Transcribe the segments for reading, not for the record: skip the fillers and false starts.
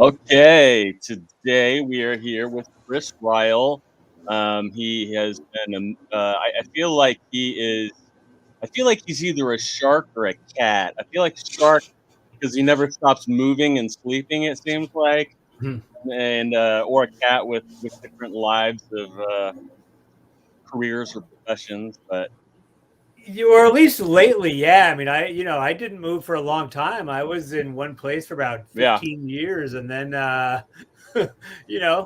Okay, today we are here with Chris Ryall. He has been, I feel like he is, I feel like he's either a shark or a cat. I feel like shark because he never stops moving and sleeping, it seems like, Mhm. and or a cat with different lives of careers or professions. But Or at least lately, yeah. I mean, I didn't move for a long time. I was in one place for about yeah, 15 years, and then,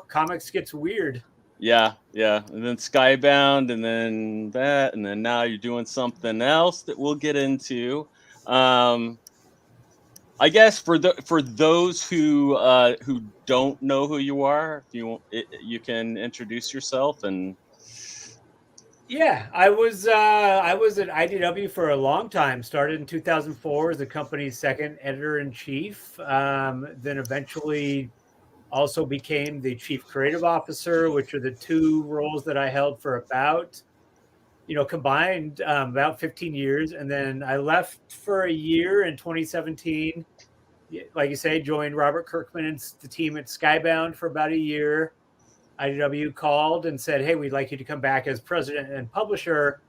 comics gets weird. yeah, and then Skybound, and then that, and then now you're doing something else that we'll get into. Um, I guess for those who don't know who you are, if you can introduce yourself and Yeah, I was at IDW for a long time. Started in 2004 as the company's second editor in chief. Then eventually also became the chief creative officer, which are the two roles that I held for about combined about 15 years. And then I left for a year in 2017. Like you say, joined Robert Kirkman and the team at Skybound for about a year. IDW called and said, "Hey, we'd like you to come back as president and publisher,"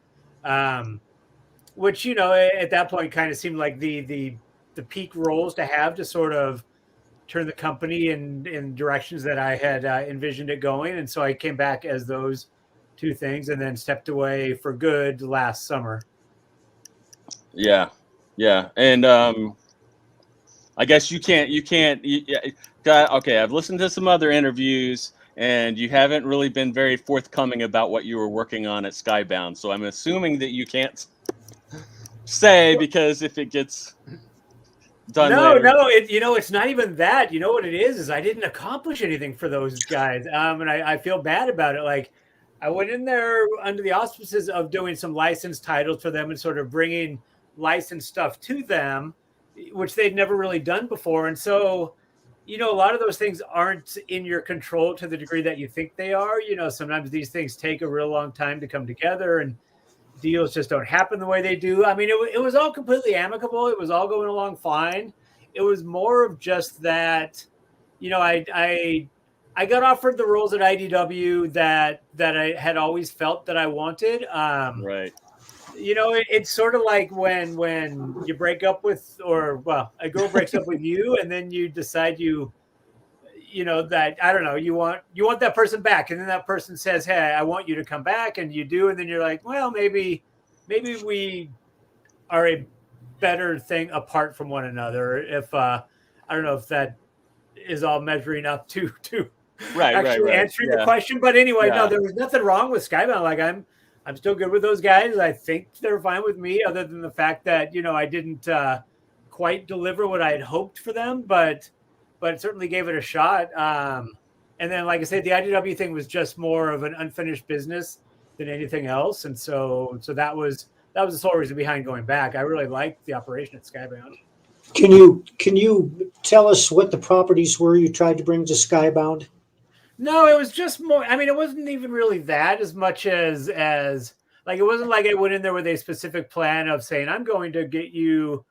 um, which at that point kind of seemed like the peak roles to have to sort of turn the company in directions that I had envisioned it going. And so I came back as those two things, and then stepped away for good last summer. yeah, yeah, and I guess okay, I've listened to some other interviews, and you haven't really been very forthcoming about what you were working on at Skybound. So I'm assuming that you can't say because if it gets done No, later, no, it's not even that. You know what it is I didn't accomplish anything for those guys. And I feel bad about it. Like, I went in there under the auspices of doing some licensed titles for them and sort of bringing licensed stuff to them, which they'd never really done before. And so, a lot of those things aren't in your control to the degree that you think they are. Sometimes these things take a real long time to come together, and deals just don't happen the way they do. I mean, it was all completely amicable. It was all going along fine. It was more of just that, I got offered the roles at IDW that I had always felt that I wanted. right? It's sort of like when you break up with, or well, a girl breaks up with you, and then you decide that, I don't know, you want that person back, and then that person says, "Hey, I want you to come back," and you do, and then you're like, well, maybe we are a better thing apart from one another. If I don't know if that is all measuring up to actually Right. answering the Yeah, question, but anyway, no, yeah, there was nothing wrong with Skybound. Like, I'm still good with those guys. I think they're fine with me, other than the fact that I didn't quite deliver what I had hoped for them, but certainly gave it a shot. And then, like I said, the IDW thing was just more of an unfinished business than anything else, and so that was the sole reason behind going back. I really liked the operation at Skybound. Can you tell us what the properties were you tried to bring to Skybound? No, it was just more. I mean, it wasn't even really that as much as like, it wasn't like I went in there with a specific plan of saying, I'm going to get you,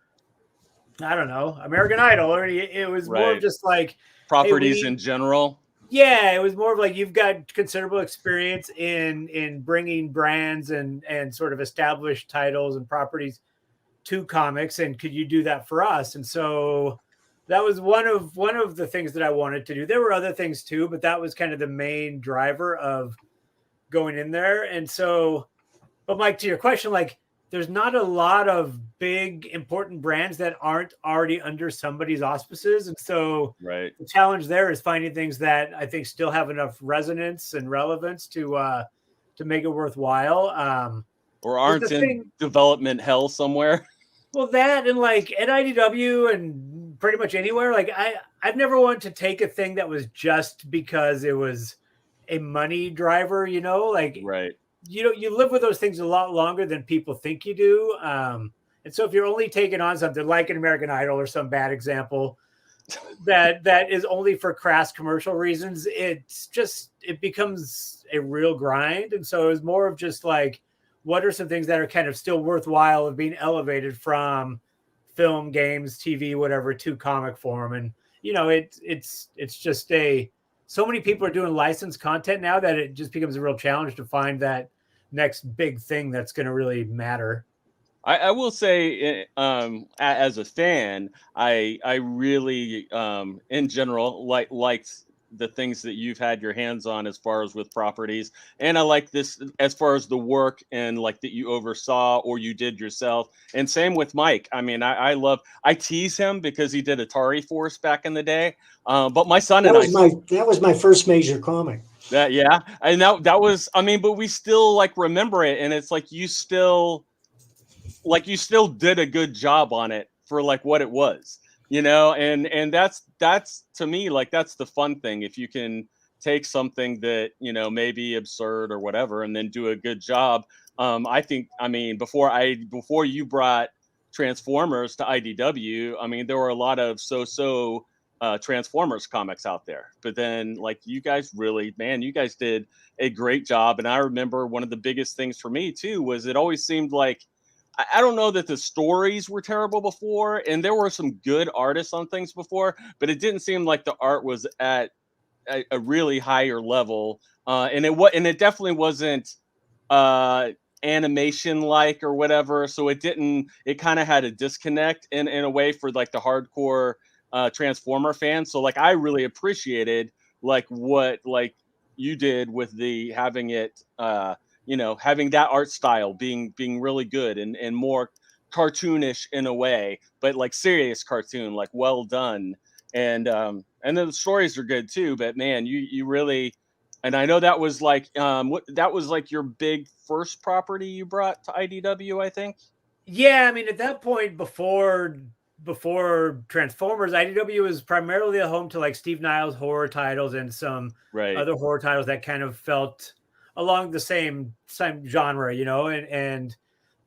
I don't know, American Idol, or it was more of right. just like, hey, Properties in general. yeah, it was more of like, you've got considerable experience in bringing brands and sort of established titles and properties to comics, and could you do that for us? And so that was one of the things that I wanted to do. There were other things too, but that was kind of the main driver of going in there. And so, but Mike, to your question, like, there's not a lot of big important brands that aren't already under somebody's auspices. And so Right. the challenge there is finding things that I think still have enough resonance and relevance to make it worthwhile. Or 'Cause aren't the in thing, development hell somewhere. well, that, and like at IDW and pretty much anywhere, like, I've never wanted to take a thing that was just because it was a money driver, like, Right. you live with those things a lot longer than people think you do. And so if you're only taking on something like an American Idol, or some bad example, that is only for crass commercial reasons, it becomes a real grind. And so it was more of just like, what are some things that are kind of still worthwhile of being elevated from film, games, TV, whatever, to comic form? And you know, it's just so many people are doing licensed content now that it just becomes a real challenge to find that next big thing that's going to really matter. I will say, as a fan, I really, in general, liked the things that you've had your hands on as far as with properties, and I like this as far as the work and like that you oversaw or you did yourself. And same with Mike. I mean, I tease him because he did Atari Force back in the day, but my son That and I. was my first major comic. That yeah, and that was, I mean, but we still like remember it, and it's like you still did a good job on it for like what it was, you know. And that's to me, like, that's the fun thing. If you can take something that, you know, may be absurd or whatever and then do a good job. I think, I mean, before you brought Transformers to IDW, I mean, there were a lot of Transformers comics out there, but then like you guys really, man, you guys did a great job. And I remember one of the biggest things for me too was it always seemed like, I don't know that the stories were terrible before, and there were some good artists on things before, but it didn't seem like the art was at a really higher level, and it definitely wasn't animation like or whatever. So it kind of had a disconnect in a way for like the hardcore Transformer fans. So like I really appreciated like what like you did with the having it. You know, having that art style being really good and more cartoonish in a way, but like serious cartoon, like well done. And then the stories are good too. But man, you really, and I know that was like that was like your big first property you brought to IDW, I think. Yeah, I mean, at that point, before Transformers, IDW was primarily a home to like Steve Niles horror titles and some Right. other horror titles that kind of felt along the same genre, you know. And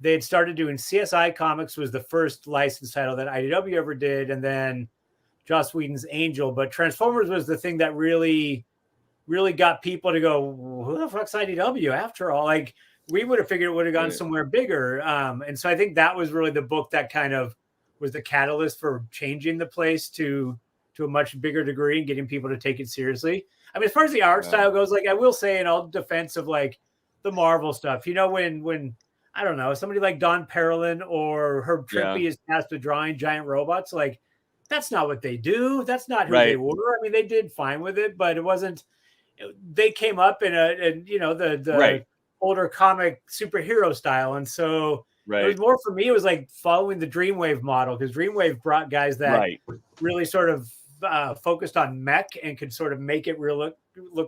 they had started doing CSI Comics was the first licensed title that IDW ever did, and then Joss Whedon's Angel. But Transformers was the thing that really got people to go, who the fuck's IDW after all? Like, we would have figured it would have gone somewhere bigger. And so I think that was really the book that kind of was the catalyst for changing the place to a much bigger degree and getting people to take it seriously. I mean, as far as the art style goes, like I will say in all defense of like the Marvel stuff, you know, when I don't know, somebody like Don Perlin or Herb Trimpe is tasked with drawing giant robots, like that's not what they do. That's not who they were. I mean, they did fine with it, but it wasn't. They came up in you know, the older comic superhero style, and so it was more for me. It was like following the Dreamwave model, because Dreamwave brought guys that really sort of focused on mech and could sort of make it look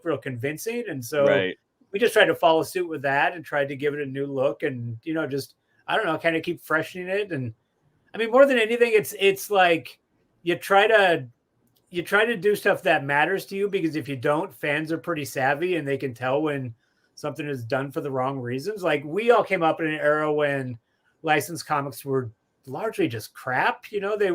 real convincing. And so we just tried to follow suit with that and tried to give it a new look, and you know, just I don't know, kind of keep freshening it. And I mean, more than anything, it's like you try to do stuff that matters to you, because if you don't, fans are pretty savvy and they can tell when something is done for the wrong reasons. Like we all came up in an era when licensed comics were largely just crap. You know, they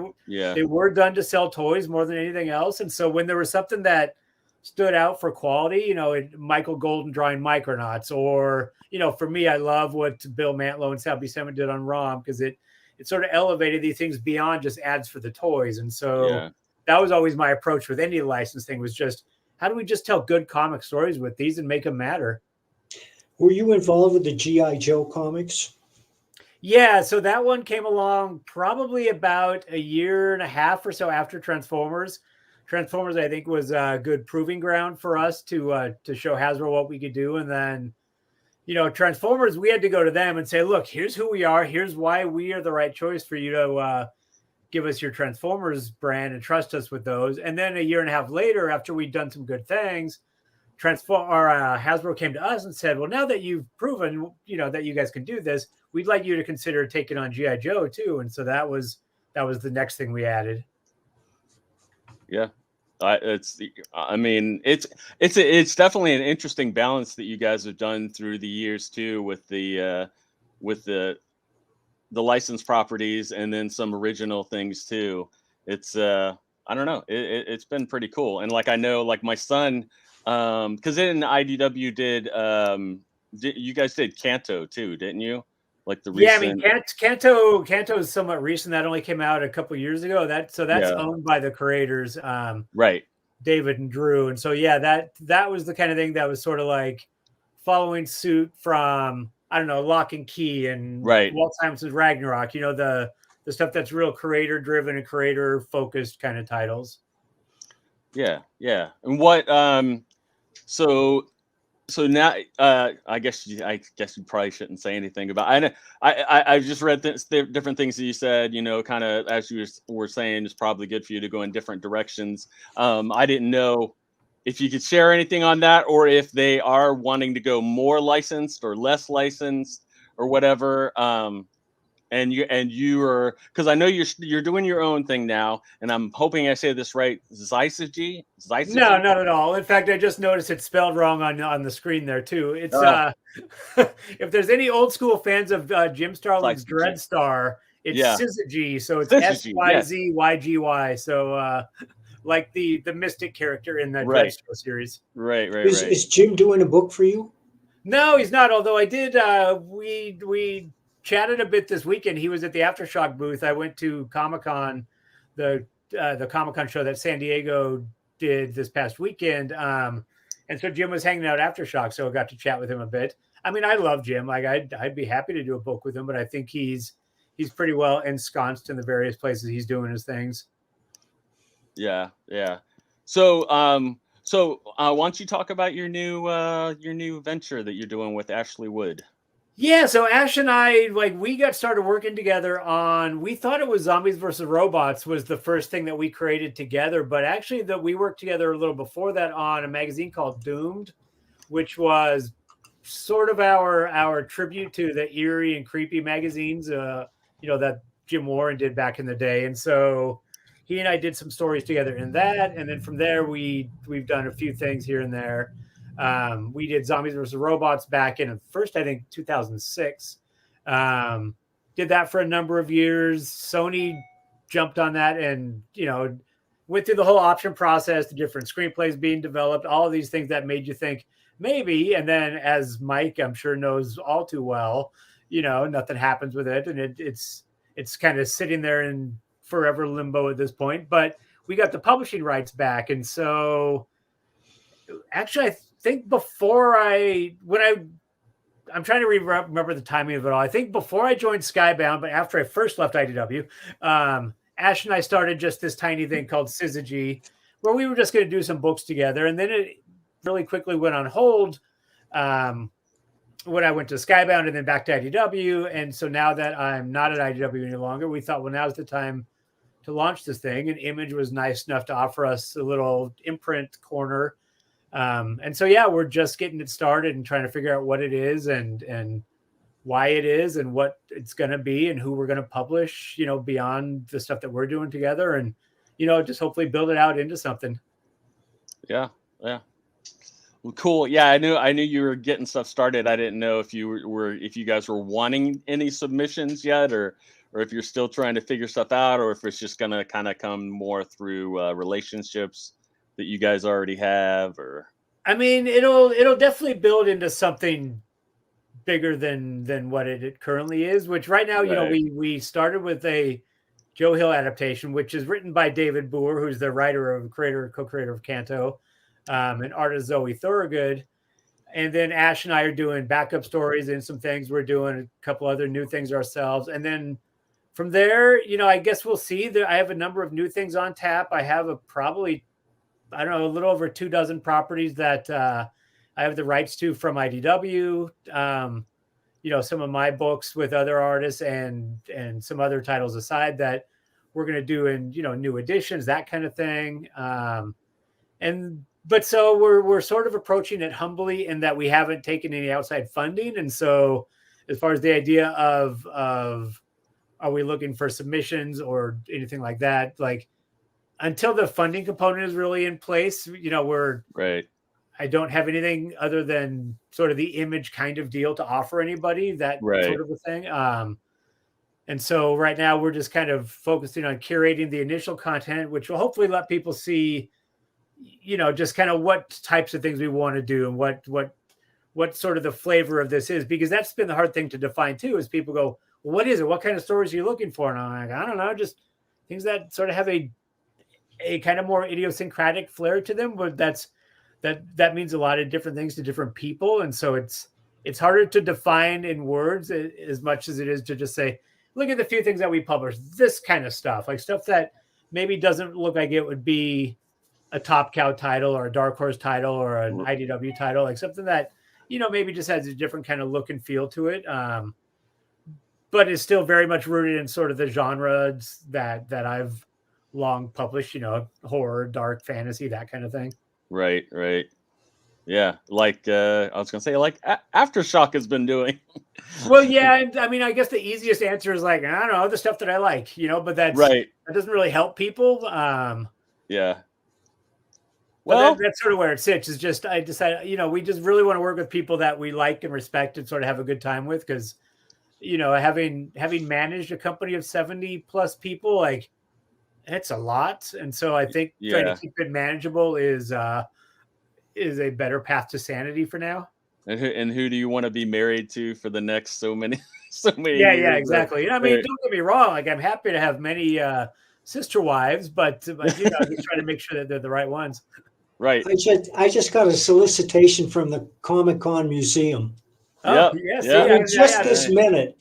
were done to sell toys more than anything else. And so when there was something that stood out for quality, you know, Michael Golden drawing Micronauts, or, you know, for me, I love what Bill Mantlo and Sal Buscema did on ROM, because it sort of elevated these things beyond just ads for the toys. And so that was always my approach with any license thing, was just, how do we just tell good comic stories with these and make them matter? Were you involved with the G.I. Joe comics? Yeah, so that one came along probably about a year and a half or so after Transformers. Transformers, I think, was a good proving ground for us to show Hasbro what we could do. And then, you know, Transformers, we had to go to them and say, look, here's who we are. Here's why we are the right choice for you to give us your Transformers brand and trust us with those. And then a year and a half later, after we'd done some good things, Hasbro came to us and said, well, now that you've proven, you know, that you guys can do this, we'd like you to consider taking on G.I. Joe too. And so that was the next thing we added. Yeah. I mean, it's definitely an interesting balance that you guys have done through the years too, with the licensed properties and then some original things too. It's I don't know, it's been pretty cool. And like I know, like my son, because then IDW did you guys did Kanto too, didn't you? like the Yeah, I mean, recent. Kanto is somewhat recent. That only came out a couple years ago. That's Yeah. owned by the creators, Right. David and Drew. And so yeah, that was the kind of thing that was sort of like following suit from, I don't know, Lock and Key and Right. Walt Simonson's Ragnarok. You know, the stuff that's real creator driven and creator focused kind of titles. Yeah. Yeah. And what so now I guess you probably shouldn't say anything about. I know I just read different things that you said, you know, kind of as you were saying, it's probably good for you to go in different directions. I didn't know if you could share anything on that, or if they are wanting to go more licensed or less licensed or whatever. And you are, because I know you're doing your own thing now, and I'm hoping I say this right. Syzygy? No, not at all. In fact, I just noticed it's spelled wrong on the screen there too. It's if there's any old school fans of Jim Starlin's Syzygy. Dreadstar, it's Yeah. Syzygy. So it's Syzygy, yes. SYZYGY. So like the mystic character in the Right. Dreadstar series. Right. Is Jim doing a book for you? No, he's not. Although I did, we chatted a bit this weekend. He was at the Aftershock booth. I went to Comic-Con, the Comic-Con show that San Diego did this past weekend. And so Jim was hanging out Aftershock, so I got to chat with him a bit. I mean, I love Jim. Like I'd be happy to do a book with him, but I think he's pretty well ensconced in the various places he's doing his things. Yeah. So why don't you talk about your new venture that you're doing with Ashley Wood? Yeah, so Ash and I, like, we got started working together on, we thought it was Zombies versus Robots was the first thing that we created together, but actually that we worked together a little before that on a magazine called Doomed, which was sort of our tribute to the eerie and creepy magazines, that Jim Warren did back in the day. And so he and I did some stories together in that, and then from there we've done a few things here and there. We did Zombies versus Robots back in first, I think, 2006. Did that for a number of years. Sony jumped on that and, went through the whole option process, the different screenplays being developed, all of these things that made you think maybe. And then, as Mike, I'm sure, knows all too well, nothing happens with it. And it's kind of sitting there in forever limbo at this point. But we got the publishing rights back. And so actually, I think I'm trying to remember the timing of it all. I think before I joined Skybound, but after I first left IDW, Ash and I started just this tiny thing called Syzygy, where we were just going to do some books together. And then it really quickly went on hold when I went to Skybound and then back to IDW. And so now that I'm not at IDW any longer, we thought, well, now's the time to launch this thing. And Image was nice enough to offer us a little imprint corner. And so, yeah, we're just getting it started and trying to figure out what it is and why it is and what it's going to be and who we're going to publish, beyond the stuff that we're doing together, and, just hopefully build it out into something. Yeah. Well, cool. Yeah, I knew you were getting stuff started. I didn't know if if you guys were wanting any submissions yet, or if you're still trying to figure stuff out, or if it's just going to kind of come more through relationships that you guys already have. Or I mean, it'll definitely build into something bigger than what it currently is, which right now, right. we started with a Joe Hill adaptation, which is written by David Boer, who's the co-creator of Kanto, and artist Zoe Thorogood. And then Ash and I are doing backup stories and some things. We're doing a couple other new things ourselves. And then from there, I guess we'll see. I have a number of new things on tap. I have a little over 24 properties that I have the rights to from IDW. Some of my books with other artists and some other titles aside that we're going to do in, new editions, that kind of thing. But so we're sort of approaching it humbly in that we haven't taken any outside funding. And so as far as the idea of are we looking for submissions or anything like that, like, until the funding component is really in place, we're right. I don't have anything other than sort of the Image kind of deal to offer anybody, that Right. sort of a thing. And so right now we're just kind of focusing on curating the initial content, which will hopefully let people see, just kind of what types of things we want to do and what what sort of the flavor of this is, because that's been the hard thing to define too, is people go, well, what is it? What kind of stories are you looking for? And I'm like, I don't know, just things that sort of have a kind of more idiosyncratic flair to them, but that means a lot of different things to different people. And so it's harder to define in words as much as it is to just say, look at the few things that we publish, this kind of stuff, like stuff that maybe doesn't look like it would be a Top Cow title or a Dark Horse title or an IDW title, like something that, maybe just has a different kind of look and feel to it. But is still very much rooted in sort of the genres that I've long published, horror, dark fantasy, that kind of thing. Right. Yeah. Like, I was going to say, like Aftershock has been doing. Well, yeah. I mean, I guess the easiest answer is like, I don't know, the stuff that I like, but that doesn't really help people. Yeah. Well, that's sort of where it sits. Is just I decided, we just really want to work with people that we like and respect and sort of have a good time with, because, having managed a company of 70 plus people, like it's a lot, and so I think trying to keep it manageable is a better path to sanity for now. And who do you want to be married to for the next so many years? Yeah, exactly. I mean, don't get me wrong. Like, I'm happy to have many sister wives, but just trying to make sure that they're the right ones. Right. I just got a solicitation from the Comic-Con Museum. Oh, yes. Just this minute.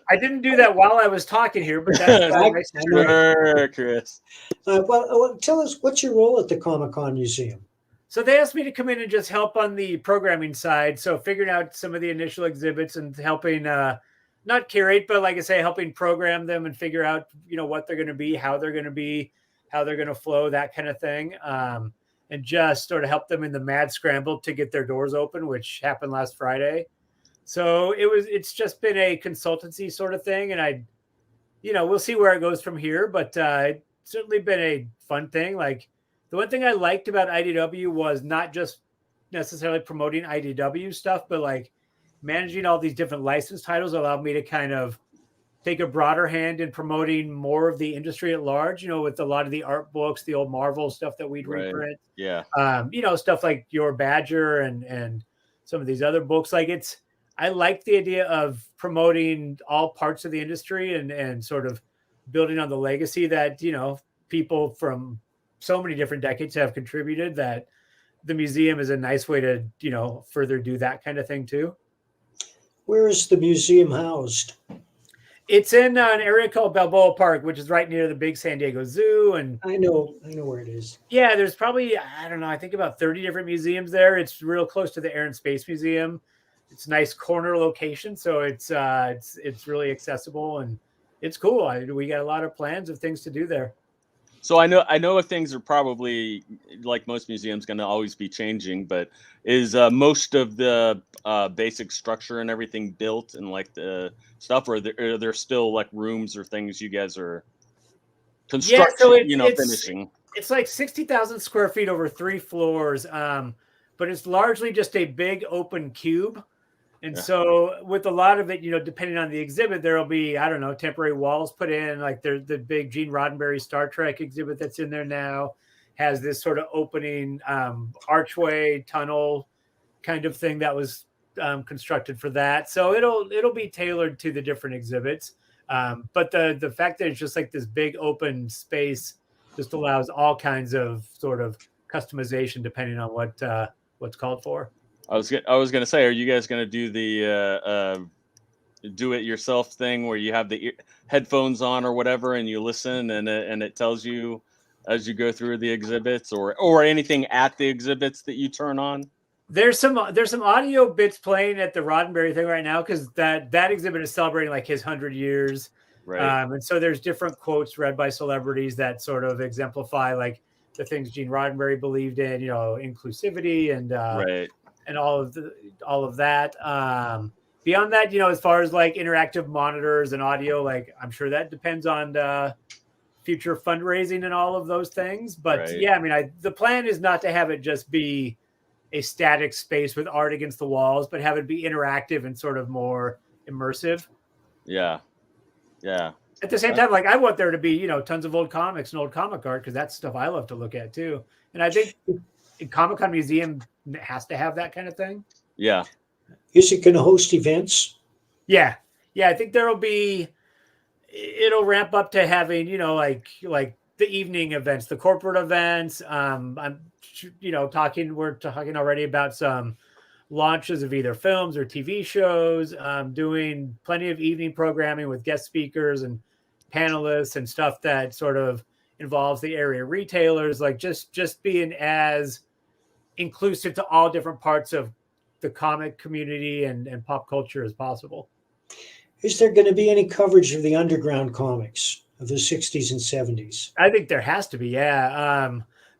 I didn't do that while I was talking here, but that's nice. Sure, Chris. Well, tell us, what's your role at the Comic-Con Museum? So they asked me to come in and just help on the programming side. So figuring out some of the initial exhibits and helping, not curate, but like I say, helping program them and figure out, what they're going to be, how they're going to flow, that kind of thing. And just sort of help them in the mad scramble to get their doors open, which happened last Friday. So it's just been a consultancy sort of thing. And we'll see where it goes from here, but it's certainly been a fun thing. Like, the one thing I liked about IDW was not just necessarily promoting IDW stuff, but like managing all these different licensed titles allowed me to kind of take a broader hand in promoting more of the industry at large, with a lot of the art books, the old Marvel stuff that we'd reprint. Yeah. Stuff like Your Badger and some of these other books. Like, I like the idea of promoting all parts of the industry and sort of building on the legacy that, people from so many different decades have contributed, that the museum is a nice way to, further do that kind of thing too. Where is the museum housed? It's in an area called Balboa Park, which is right near the big San Diego Zoo. And I know where it is. Yeah, there's probably, I don't know, I think about 30 different museums there. It's real close to the Air and Space Museum. It's a nice corner location, so it's really accessible and it's cool. We got a lot of plans of things to do there. So I know things are probably, like most museums, going to always be changing, but is most of the basic structure and everything built and like the stuff, or are there still like rooms or things you guys are constructing, finishing? It's like 60,000 square feet over 3 floors, but it's largely just a big open cube. And so with a lot of it, depending on the exhibit, there'll be, I don't know, temporary walls put in. Like the big Gene Roddenberry Star Trek exhibit that's in there now has this sort of opening archway tunnel kind of thing that was constructed for that. So it'll be tailored to the different exhibits. But the fact that it's just like this big open space just allows all kinds of sort of customization depending on what's called for. I was going to say, are you guys going to do the do-it-yourself thing where you have the headphones on or whatever, and you listen, and it tells you as you go through the exhibits, or anything at the exhibits that you turn on? There's some audio bits playing at the Roddenberry thing right now because that exhibit is celebrating like his 100 years, right? And so there's different quotes read by celebrities that sort of exemplify like the things Gene Roddenberry believed in, inclusivity and right. And all of that. Beyond that, as far as like interactive monitors and audio, like I'm sure that depends on future fundraising and all of those things. But right. Yeah, I mean, the plan is not to have it just be a static space with art against the walls, but have it be interactive and sort of more immersive. Yeah. At the same time, like I want there to be, tons of old comics and old comic art because that's stuff I love to look at too. And I think Comic-Con Museum has to have that kind of thing. Yeah. Is it going to host events? Yeah. I think it'll ramp up to having, like the evening events, the corporate events. We're talking already about some launches of either films or TV shows, doing plenty of evening programming with guest speakers and panelists and stuff that sort of involves the area retailers, like just being as inclusive to all different parts of the comic community and pop culture as possible. Is there going to be any coverage of the underground comics of the 60s and 70s? I think there has to be, yeah.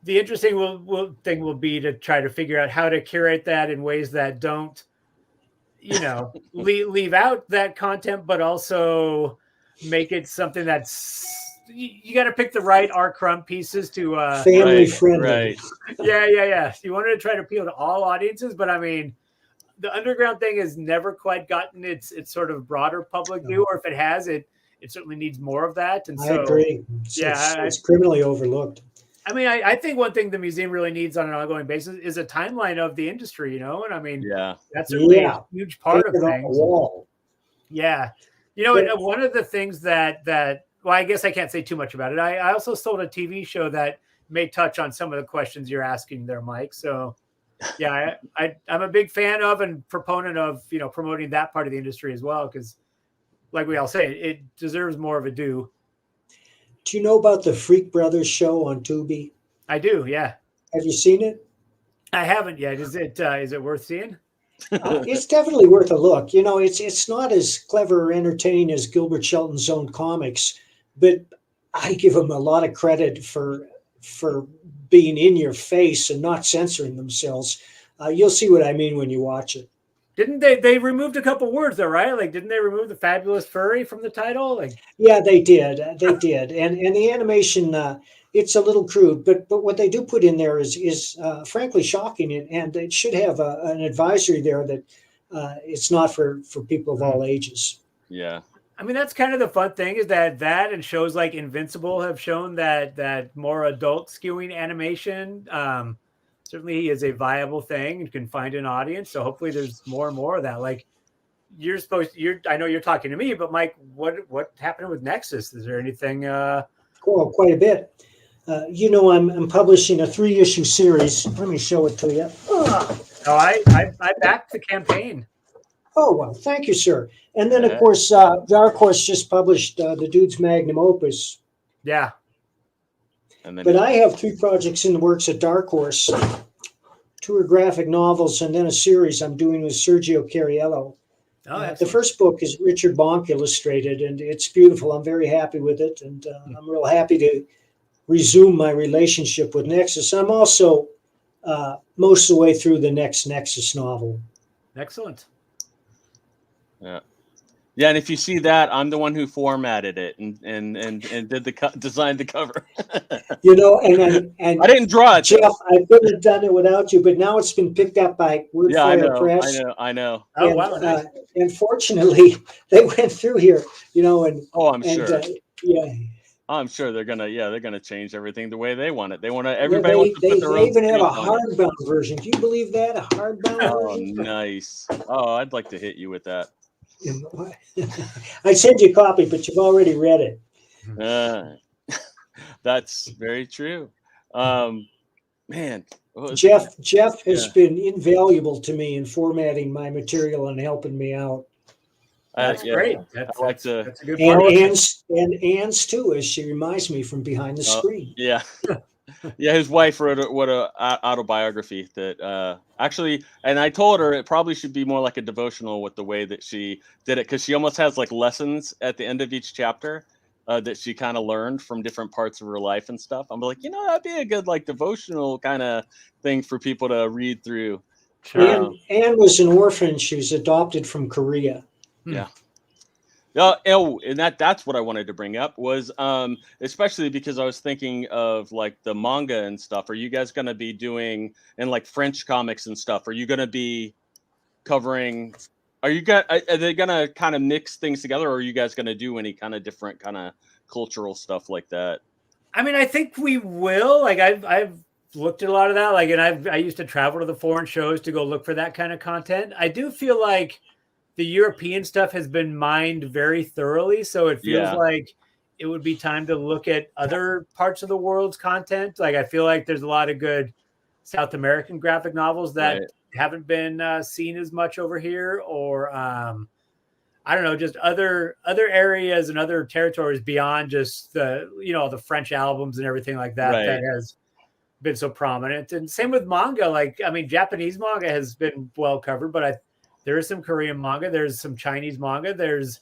The interesting thing will be to try to figure out how to curate that in ways that don't, leave out that content, but also make it something that's, you got to pick the right R. Crumb pieces to family friendly. Right. Yeah. You wanted to try to appeal to all audiences, but I mean, the underground thing has never quite gotten its sort of broader public view, or if it has, it certainly needs more of that. And so, I agree. It's criminally overlooked. I mean, I think one thing the museum really needs on an ongoing basis is a timeline of the industry, and I mean, that's certainly a huge part of things. Yeah. One of the things that well, I guess I can't say too much about it. I also sold a TV show that may touch on some of the questions you're asking there, Mike. So yeah, I'm a big fan of and proponent of, promoting that part of the industry as well, because like we all say, it deserves more of a due. Do you know about the Freak Brothers show on Tubi? I do, yeah. Have you seen it? I haven't yet. Is it worth seeing? It's definitely worth a look. It's not as clever or entertaining as Gilbert Shelton's own comics, but I give them a lot of credit for being in your face and not censoring themselves. You'll see what I mean when you watch it. Didn't they removed a couple words though, right? Like, didn't they remove the fabulous furry from the title? Like, yeah, they did. And the animation, it's a little crude, but what they do put in there is frankly shocking, and it should have an advisory there that it's not for people of all ages. Yeah. I mean, that's kind of the fun thing, is that and shows like Invincible have shown that more adult skewing animation certainly is a viable thing and can find an audience. So hopefully there's more and more of that. Like, I know you're talking to me, but Mike, what happened with Nexus? Is there anything? Quite a bit. I'm publishing a 3-issue series. Let me show it to you. I backed the campaign. Oh, well, thank you, sir. And then, of course, Dark Horse just published the Dude's Magnum Opus. Yeah. But I have 3 projects in the works at Dark Horse. 2 are graphic novels, and then a series I'm doing with Sergio Cariello. The first book is Richard Bonk illustrated, and it's beautiful. I'm very happy with it, and I'm real happy to resume my relationship with Nexus. I'm also most of the way through the next Nexus novel. Excellent. Yeah, and if you see that, I'm the one who formatted it and did designed the cover. And I didn't draw it, Jeff. I couldn't have done it without you, but now it's been picked up by Wordfire Press. I know. Oh, wow. Nice. And fortunately, they went through here, and I'm sure. Yeah. I'm sure they're gonna change everything the way they want it. They want to. Everybody wants to they put their own. They even have a hardbound version. Do you believe that? A hardbound version? Oh, nice. Oh, I'd like to hit you with that. I sent you a copy, but you've already read it. That's very true. Man, Jeff has been invaluable to me in formatting my material and helping me out. That's great. That's a good part. And Ann's too, as she reminds me from behind the screen. Yeah. Yeah, his wife wrote a autobiography that actually, and I told her it probably should be more like a devotional with the way that she did it, because she almost has like lessons at the end of each chapter that she kind of learned from different parts of her life and stuff. I'm like, that'd be a good like devotional kind of thing for people to read through. Sure. Anne was an orphan. She was adopted from Korea. Yeah. And that's what I wanted to bring up was especially because I was thinking of like the manga and stuff. Are you guys going to be doing, and like French comics and stuff, are you going to be covering, are they going to kind of mix things together, or are you guys going to do any kind of different kind of cultural stuff like that? I mean, I think we will. Like I've looked at a lot of that. Like, and I used to travel to the foreign shows to go look for that kind of content. I do feel like the European stuff has been mined very thoroughly. So it feels like it would be time to look at other parts of the world's content. Like, I feel like there's a lot of good South American graphic novels that haven't been seen as much over here, or I don't know, just other areas and other territories beyond just the, you know, the French albums and everything like that, that has been so prominent. And same with manga. Like, I mean, Japanese manga has been well covered, but there is some Korean manga, there's some Chinese manga, there's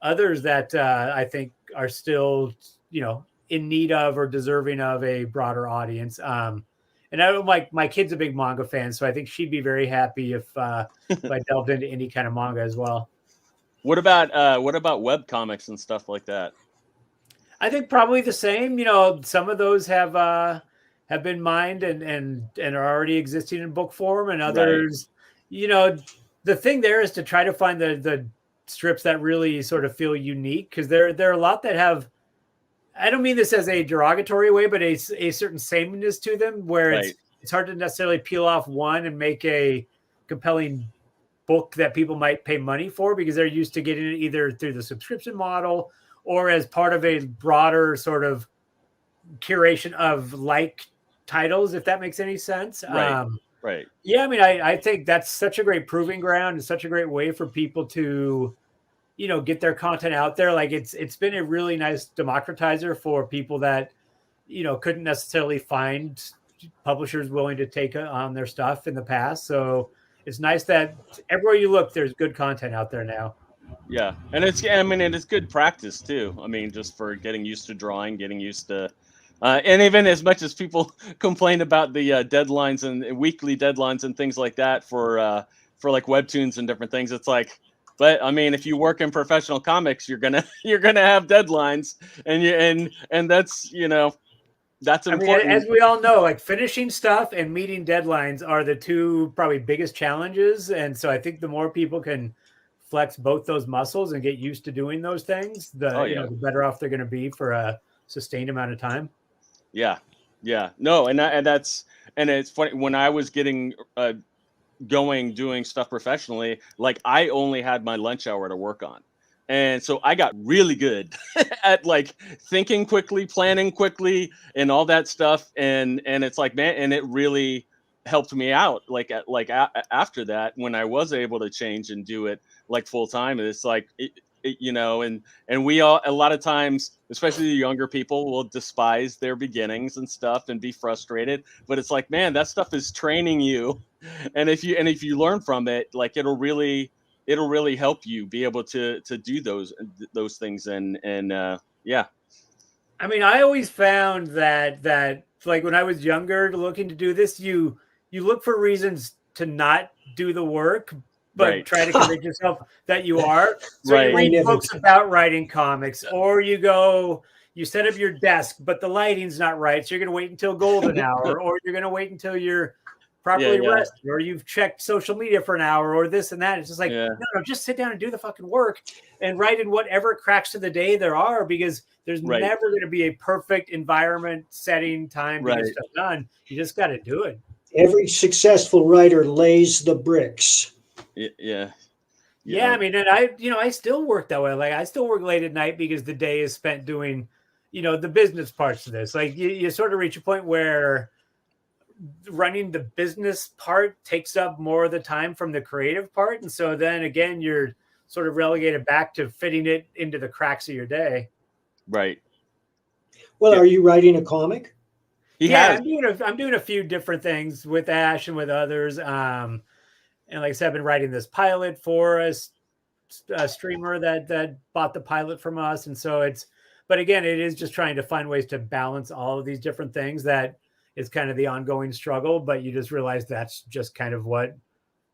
others that I think are still, you know, in need of or deserving of a broader audience. And I don't like, my kid's a big manga fan, so I think she'd be very happy if I delved into any kind of manga as well. What about web comics and stuff like that? I think probably the same. You know, some of those have been mined and are already existing in book form, and others, you know, the thing there is to try to find the strips that really sort of feel unique, because there are a lot that have, I don't mean this as a derogatory way, but a certain sameness to them where it's hard to necessarily peel off one and make a compelling book that people might pay money for, because they're used to getting it either through the subscription model or as part of a broader sort of curation of like titles, if that makes any sense. Right. Yeah, I mean, I think that's such a great proving ground and such a great way for people to, you know, get their content out there. Like, it's been a really nice democratizer for people that, you know, couldn't necessarily find publishers willing to take on their stuff in the past. So it's nice that everywhere you look, there's good content out there now. Yeah. And it's good practice too. I mean, just for getting used to drawing, getting used to, and even as much as people complain about the deadlines and weekly deadlines and things like that for like webtoons and different things, it's like, but I mean, if you work in professional comics, you're gonna have deadlines, and that's, you know, that's important. I mean, as we all know, like, finishing stuff and meeting deadlines are the two probably biggest challenges. And so I think the more people can flex both those muscles and get used to doing those things, you know, the better off they're going to be for a sustained amount of time. Yeah. No, and it's funny, when I was getting doing stuff professionally, like, I only had my lunch hour to work on, and so I got really good at like thinking quickly, planning quickly, and all that stuff. And it's like, man, and it really helped me out. After that, when I was able to change and do it like full time, it's like, you know, and we all, a lot of times, especially the younger people, will despise their beginnings and stuff and be frustrated. But it's like, man, that stuff is training you, and if you learn from it, like, it'll really help you be able to do those things. And yeah. I mean, I always found that like, when I was younger, looking to do this, you look for reasons to not do the work, but try to convince yourself that you are. So you read books about writing comics, or you set up your desk, but the lighting's not right, so you're going to wait until golden hour, or you're going to wait until you're properly rested, or you've checked social media for an hour, or this and that. It's just like, no, just sit down and do the fucking work and write in whatever cracks of the day there are, because there's never going to be a perfect environment, setting, time to get stuff done. You just got to do it. Every successful writer lays the bricks. Yeah. I mean, and I still work that way. Like, I still work late at night because the day is spent doing, you know, the business parts of this. Like, you sort of reach a point where running the business part takes up more of the time from the creative part. And so then again, you're sort of relegated back to fitting it into the cracks of your day. Right. Well, are you writing a comic? I'm doing a few different things with Ash and with others. And like I said, I've been writing this pilot for a streamer that bought the pilot from us. And so but again, it is just trying to find ways to balance all of these different things. That is kind of the ongoing struggle, but you just realize that's just kind of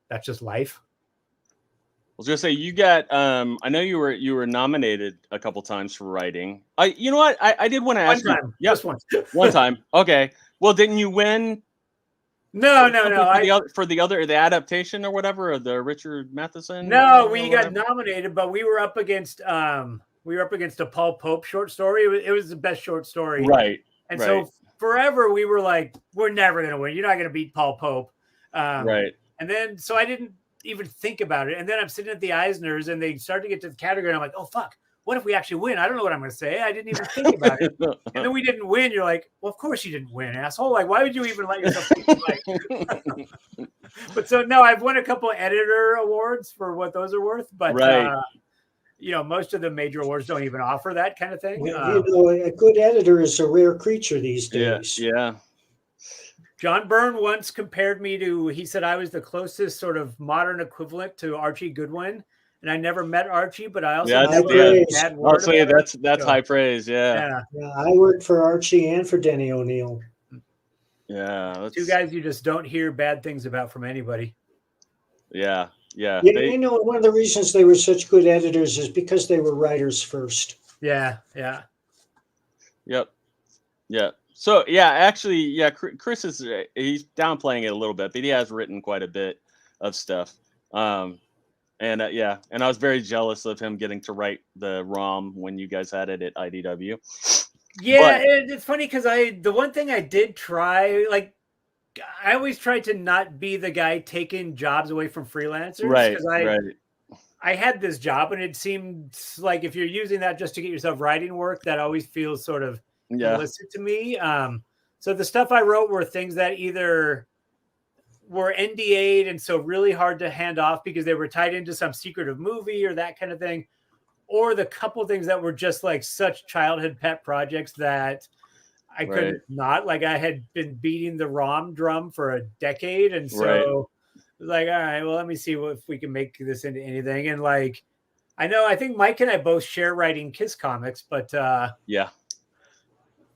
that's just life. I was gonna say, you got, I know you were nominated a couple times for writing. You know what? I did want to ask you. Just once. One time. Okay. Well, didn't you win? No. The adaptation or whatever of the Richard Matheson. No, we got nominated, but we were up against a Paul Pope short story. It was the best short story, right? And so forever we were like, we're never going to win. You're not going to beat Paul Pope. Right. And then, so I didn't even think about it. And then I'm sitting at the Eisners and they start to get to the category. And I'm like, oh, fuck. What if we actually win? I don't know what I'm going to say. I didn't even think about it. And then we didn't win. You're like, well, of course you didn't win, asshole. Like, why would you even let yourself think like? But so, no, I've won a couple of editor awards for what those are worth. But, you know, most of the major awards don't even offer that kind of thing. You know, a good editor is a rare creature these days. Yeah. John Byrne once compared me to, he said I was the closest sort of modern equivalent to Archie Goodwin. And I never met Archie, but I also never heard a bad word. I'll say that's high praise. Yeah. I worked for Archie and for Denny O'Neil. Yeah. Two guys you just don't hear bad things about from anybody. Yeah. You know, one of the reasons they were such good editors is because they were writers first. Yeah. Yep. So actually, Chris he's downplaying it a little bit, but he has written quite a bit of stuff. And I was very jealous of him getting to write the ROM when you guys had it at IDW. Yeah, it's funny because the one thing I did try, like, I always tried to not be the guy taking jobs away from freelancers. Right. I had this job, and it seemed like if you're using that just to get yourself writing work, that always feels sort of illicit to me. So the stuff I wrote were things that either were NDA'd and so really hard to hand off because they were tied into some secretive movie or that kind of thing, or the couple things that were just like such childhood pet projects that I could not, like, I had been beating the ROM drum for a decade. And so it was like, all right, well, let me see if we can make this into anything. And like, I think Mike and I both share writing Kiss comics, but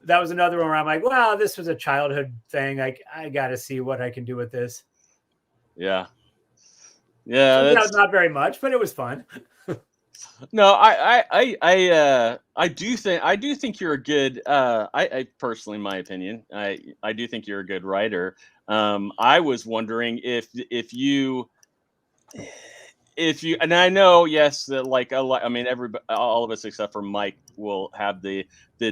that was another one where I'm like, wow, this was a childhood thing. Like, I got to see what I can do with this. Yeah. That's not very much, but it was fun. No, I do think you're a good. I personally, in my opinion, I do think you're a good writer. I was wondering if you, and I know, yes, that like a lot. I mean, all of us except for Mike will have the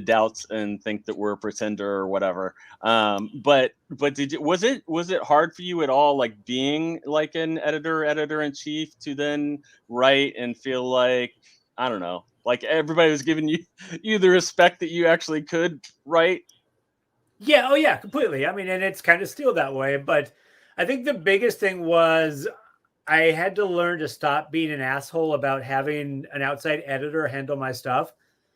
doubts and think that we're a pretender or whatever. But was it hard for you at all, like being like an editor in chief, to then write and feel like, I don't know, like everybody was giving you the respect that you actually could write? Yeah. Oh yeah, completely. I mean, and it's kind of still that way, but I think the biggest thing was I had to learn to stop being an asshole about having an outside editor handle my stuff.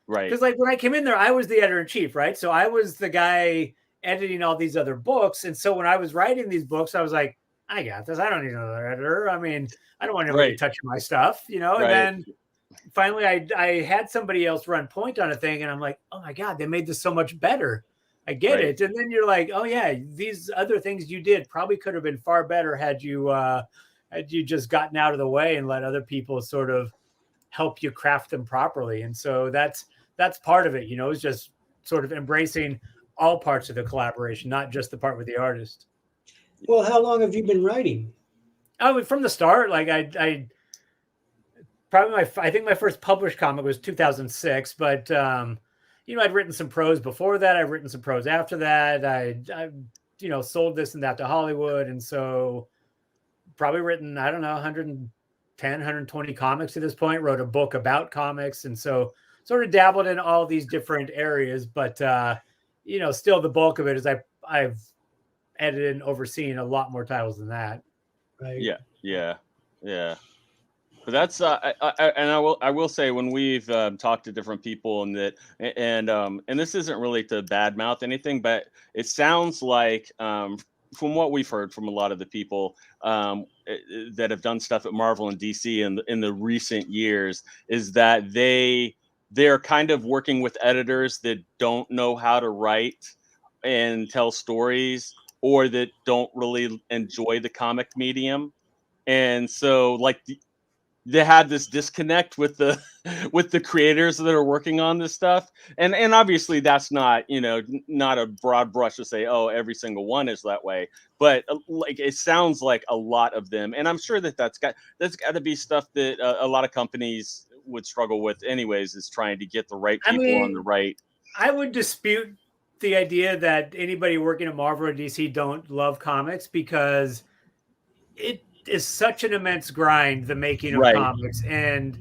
Right. Because like when I came in there, I was the editor in chief, right? So I was the guy editing all these other books. And so when I was writing these books, I was like, I got this. I don't need another editor. I mean, I don't want anybody touching my stuff, you know? And then finally I had somebody else run point on a thing, and I'm like, oh my God, they made this so much better. I get it. And then you're like, oh yeah, these other things you did probably could have been far better had you just gotten out of the way and let other people sort of help you craft them properly. And so that's part of it, you know, is just sort of embracing all parts of the collaboration, not just the part with the artist. Well, how long have you been writing? Oh, from the start. Like I probably I think my first published comic was 2006, but you know, I'd written some prose before that. I've written some prose after that. I you know, sold this and that to Hollywood. And so probably written, I don't know, 110, 120 comics at this point, wrote a book about comics. And so sort of dabbled in all these different areas, but you know, still the bulk of it is I've edited and overseen a lot more titles than that. Right. Yeah. But that's I will say, when we've talked to different people, and this isn't really to badmouth anything, but it sounds like from what we've heard from a lot of the people that have done stuff at Marvel and DC in the recent years, is that they're kind of working with editors that don't know how to write and tell stories, or that don't really enjoy the comic medium. And so like they had this disconnect with the creators that are working on this stuff. And obviously that's not, you know, not a broad brush to say, oh, every single one is that way. But like, it sounds like a lot of them. And I'm sure that's got to be stuff that a lot of companies would struggle with anyways, is trying to get the right people on the right. I would dispute the idea that anybody working at Marvel or DC don't love comics, because it is such an immense grind, the making of comics, and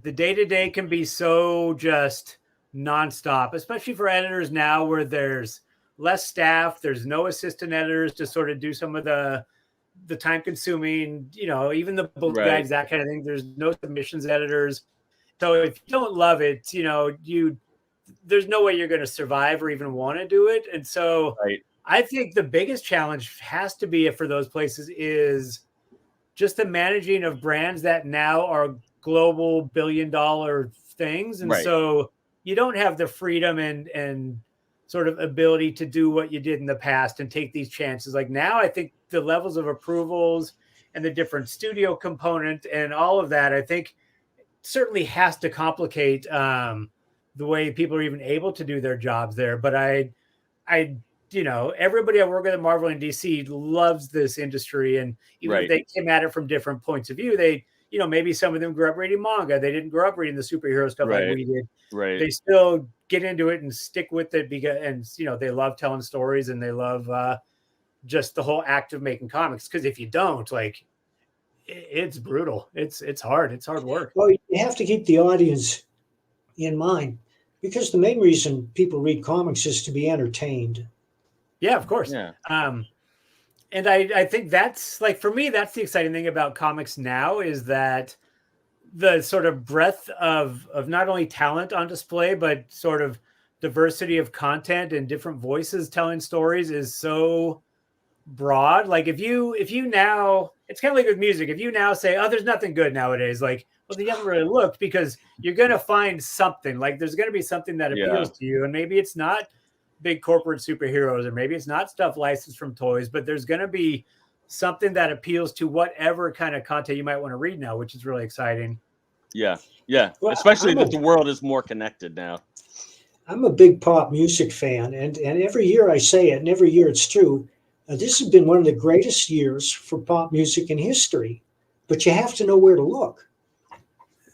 the day-to-day can be so just nonstop, especially for editors now where there's less staff, there's no assistant editors to sort of do some of the time consuming, even the book guides, that kind of thing. There's no submissions editors. So if you don't love it, there's no way you're going to survive or even want to do it. And so I think the biggest challenge has to be for those places is just the managing of brands that now are global billion-dollar things. And so you don't have the freedom and sort of ability to do what you did in the past and take these chances. Like now, I think the levels of approvals and the different studio component and all of that, I think certainly has to complicate the way people are even able to do their jobs there. But everybody I work with at Marvel and DC loves this industry. And even if they came at it from different points of view, they, maybe some of them grew up reading manga. They didn't grow up reading the superhero stuff like we did. They still get into it and stick with it because, they love telling stories and they love just the whole act of making comics. Because if you don't, like, it's brutal. It's hard. It's hard work. Well, you have to keep the audience in mind, because the main reason people read comics is to be entertained. Yeah, of course. Yeah. And I think that's, like, for me, that's the exciting thing about comics now, is that the sort of breadth of not only talent on display, but sort of diversity of content and different voices telling stories is so broad. Like if you now, it's kind of like with music. If you now say, oh, there's nothing good nowadays, like, well, you haven't really looked, because you're going to find something. Like there's going to be something that appeals to you. And maybe it's not big corporate superheroes, or maybe it's not stuff licensed from toys, but there's going to be something that appeals to whatever kind of content you might want to read now, which is really exciting. Yeah. Well, especially that the world is more connected now. I'm a big pop music fan, and every year I say it, and every year it's true. This has been one of the greatest years for pop music in history, but you have to know where to look.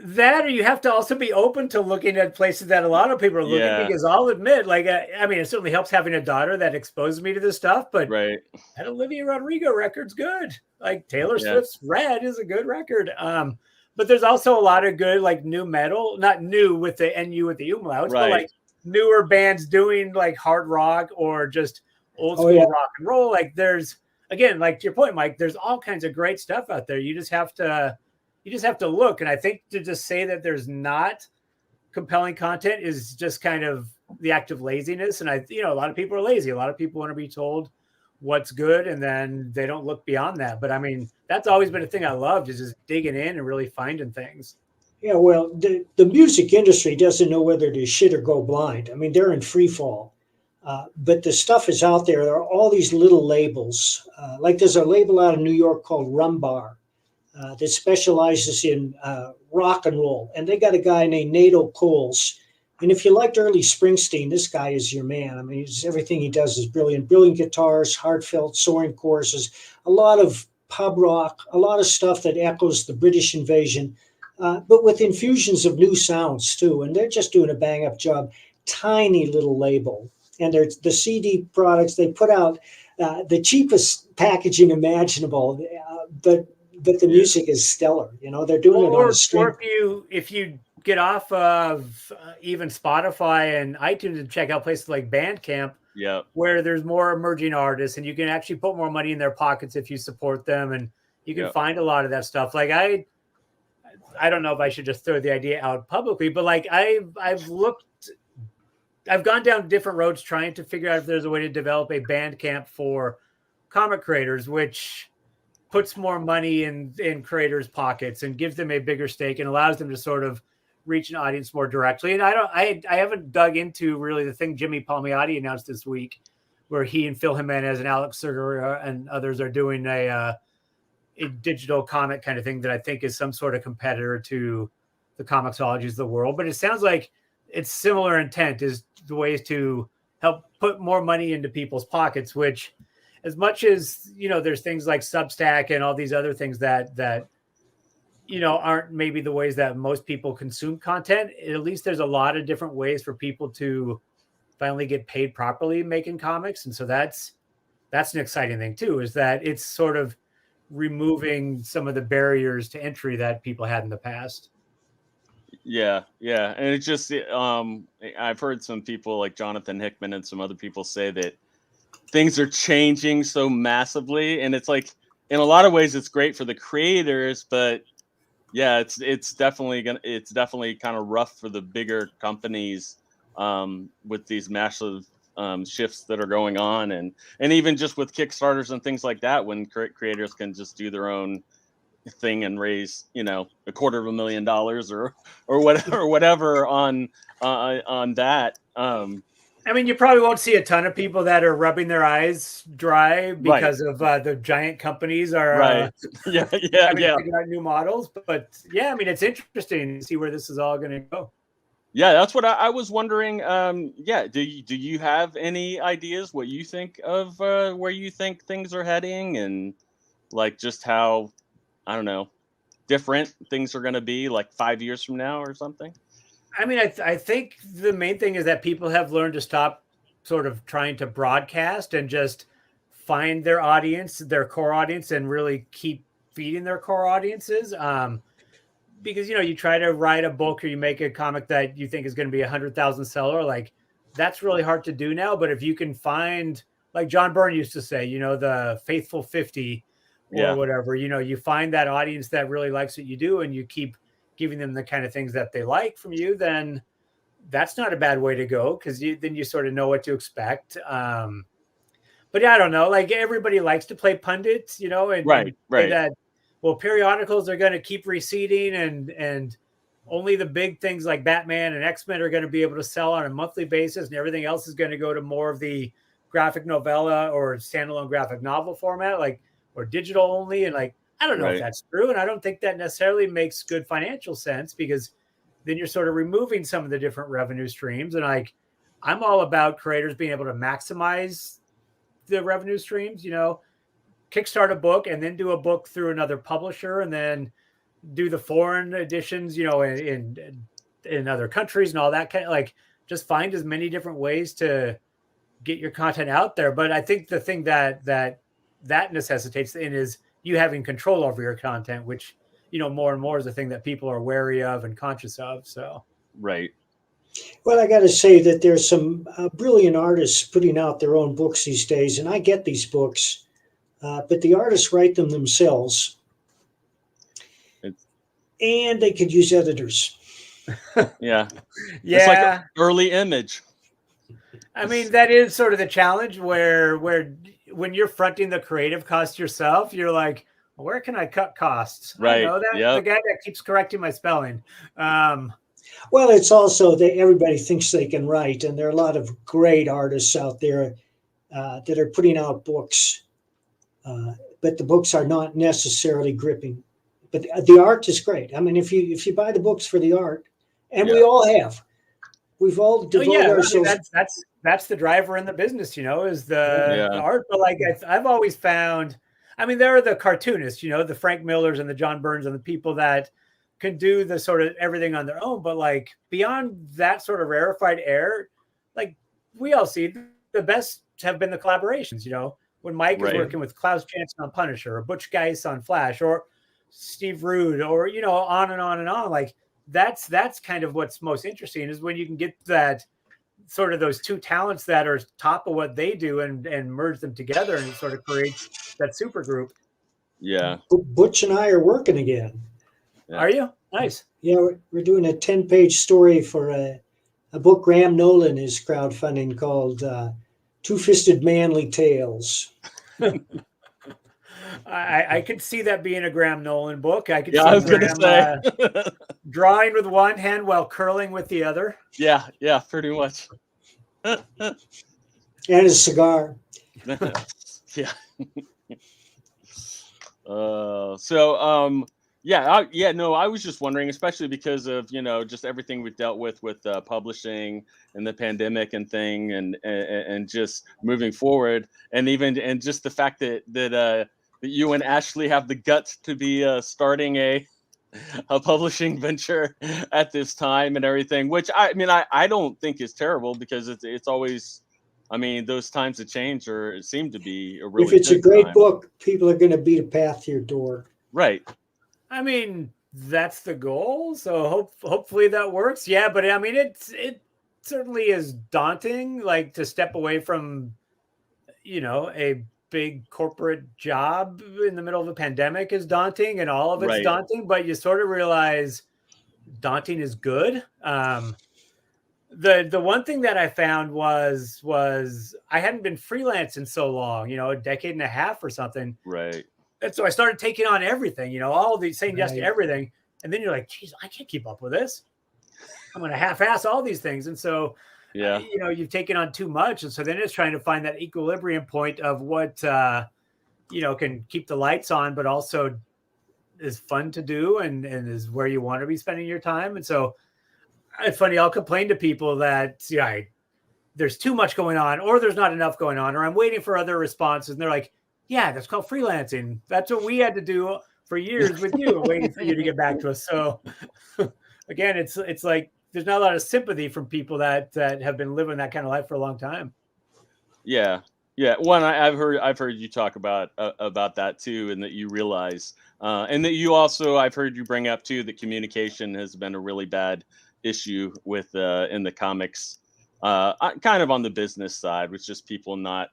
That, or you have to also be open to looking at places that a lot of people are looking, because I'll admit, like, I mean, it certainly helps having a daughter that exposed me to this stuff, but that Olivia Rodrigo record's good. Like Taylor Swift's Red is a good record. But there's also a lot of good, like, new metal, not new with the NU with the umlauts, but like newer bands doing like hard rock or just old school rock and roll. Like there's, again, like to your point, Mike, there's all kinds of great stuff out there. You just have to look. And I think to just say that there's not compelling content is just kind of the act of laziness. And a lot of people are lazy. A lot of people want to be told what's good, and then they don't look beyond that. But I mean, that's always been a thing I loved, is just digging in and really finding things. Yeah, well, the music industry doesn't know whether to shit or go blind. I mean, they're in free fall. But the stuff is out there. There are all these little labels. Like there's a label out of New York called Rumbar that specializes in rock and roll. And they got a guy named Nato Coles. And if you liked early Springsteen, this guy is your man. I mean, everything he does is brilliant. Brilliant guitars, heartfelt, soaring choruses, a lot of pub rock, a lot of stuff that echoes the British invasion, but with infusions of new sounds too. And they're just doing a bang-up job. Tiny little label. And they're the CD products, they put out the cheapest packaging imaginable, but the music is stellar. They're doing it on a stream. Or if you get off of even Spotify and iTunes and check out places like Bandcamp, where there's more emerging artists, and you can actually put more money in their pockets if you support them, and you can find a lot of that stuff. Like I don't know if I should just throw the idea out publicly, but like I've gone down different roads trying to figure out if there's a way to develop a Bandcamp for comic creators, which puts more money in creators' pockets and gives them a bigger stake and allows them to sort of reach an audience more directly. And I haven't dug into really the thing Jimmy Palmiotti announced this week, where he and Phil Jimenez and Alex Serger and others are doing a digital comic kind of thing that I think is some sort of competitor to the Comixologies of the world. But it sounds like it's similar intent, is the ways to help put more money into people's pockets, which, as much as, there's things like Substack and all these other things that aren't maybe the ways that most people consume content, at least there's a lot of different ways for people to finally get paid properly making comics. And so that's an exciting thing too, is that it's sort of removing some of the barriers to entry that people had in the past. Yeah, yeah. And it's just I've heard some people like Jonathan Hickman and some other people say that things are changing so massively, and it's like in a lot of ways it's great for the creators, but yeah, it's definitely kind of rough for the bigger companies with these massive shifts that are going on, and even just with Kickstarters and things like that, when creators can just do their own thing and raise $250,000 or whatever on that. I mean, you probably won't see a ton of people that are rubbing their eyes dry because of the giant companies are having to figure out new models. But yeah, I mean, it's interesting to see where this is all going to go. Yeah, that's what I was wondering. Do you have any ideas what you think of where you think things are heading, and like just how, I don't know, different things are going to be like 5 years from now or something? I mean, I think the main thing is that people have learned to stop sort of trying to broadcast and just find their audience, their core audience, and really keep feeding their core audiences. Because, you try to write a book or you make a comic that you think is going to be 100,000 seller, like that's really hard to do now. But if you can find, like John Byrne used to say, the faithful 50 or whatever, you find that audience that really likes what you do and you keep giving them the kind of things that they like from you, then that's not a bad way to go, because then you sort of know what to expect. But yeah, I don't know. Like everybody likes to play pundits, and right. That, well, periodicals are going to keep receding, and only the big things like Batman and X-Men are going to be able to sell on a monthly basis, and everything else is going to go to more of the graphic novella or standalone graphic novel format, or digital only. And I don't know if that's true. And I don't think that necessarily makes good financial sense, because then you're sort of removing some of the different revenue streams. And I'm all about creators being able to maximize the revenue streams, kickstart a book and then do a book through another publisher, and then do the foreign editions, in other countries and all that kind of, just find as many different ways to get your content out there. But I think the thing that necessitates is you having control over your content, which, more and more is the thing that people are wary of and conscious of. So, right. Well, I got to say that there's some brilliant artists putting out their own books these days, and I get these books, but the artists write them themselves, and they could use editors. Yeah. Yeah. It's like an early Image. I mean, that is sort of the challenge where when you're fronting the creative cost yourself, you're like, well, where can I cut costs? Right. I know that the guy that keeps correcting my spelling. Well, it's also that everybody thinks they can write, and there are a lot of great artists out there that are putting out books, but the books are not necessarily gripping. But the art is great. I mean, if you buy the books for the art, and we all have, we've all devoted ourselves. I mean, that's the driver in the business, is the art. But I've always found, I mean, there are the cartoonists, the Frank Millers and the John Burns and the people that can do the sort of everything on their own. But beyond that sort of rarefied air, we all see the best have been the collaborations, when Mike is working with Klaus Janson on Punisher, or Butch Guice on Flash, or Steve Rude, or, on and on and on. That's kind of what's most interesting, is when you can get that sort of those two talents that are top of what they do and merge them together, and it sort of creates that super group. Yeah. Butch and I are working again. Yeah. Are you? Nice. Yeah, we're doing a 10-page story for a book Graham Nolan is crowdfunding called Two-Fisted Manly Tales. I could see that being a Graham Nolan book. I could see I was going to say. Drawing with one hand while curling with the other. Yeah, pretty much. And a cigar. Yeah. I was just wondering, especially because of, just everything we've dealt with publishing and the pandemic and thing, and just moving forward, and just the fact that you and Ashley have the guts to be starting a a publishing venture at this time and everything, which I mean, I don't think is terrible, because it's always, I mean, those times of change seem to be a really if it's a good great time. book, people are going to beat a path to your door. Right. I mean, that's the goal. So hopefully that works. Yeah, but I mean, it certainly is daunting, like to step away from, a big corporate job in the middle of a pandemic is daunting, and all of it's Right. daunting, but you sort of realize daunting is good. The one thing that I found was I hadn't been freelance in so long, a decade and a half or something. Right. And so I started taking on everything, all these, saying yes to Right. everything. And then you're like, geez, I can't keep up with this. I'm going to half-ass all these things. And so, Yeah. you've taken on too much. And so then it's trying to find that equilibrium point of what, can keep the lights on, but also is fun to do and is where you want to be spending your time. And so it's funny, I'll complain to people that, there's too much going on, or there's not enough going on, or I'm waiting for other responses. And they're like, yeah, that's called freelancing. That's what we had to do for years with you, waiting for you to get back to us. So again, it's like there's not a lot of sympathy from people that have been living that kind of life for a long time. Yeah. Yeah. One, I've heard you talk about that too, and that you realize, and that you also, I've heard you bring up too, that communication has been a really bad issue with in the comics, kind of on the business side, with just people not,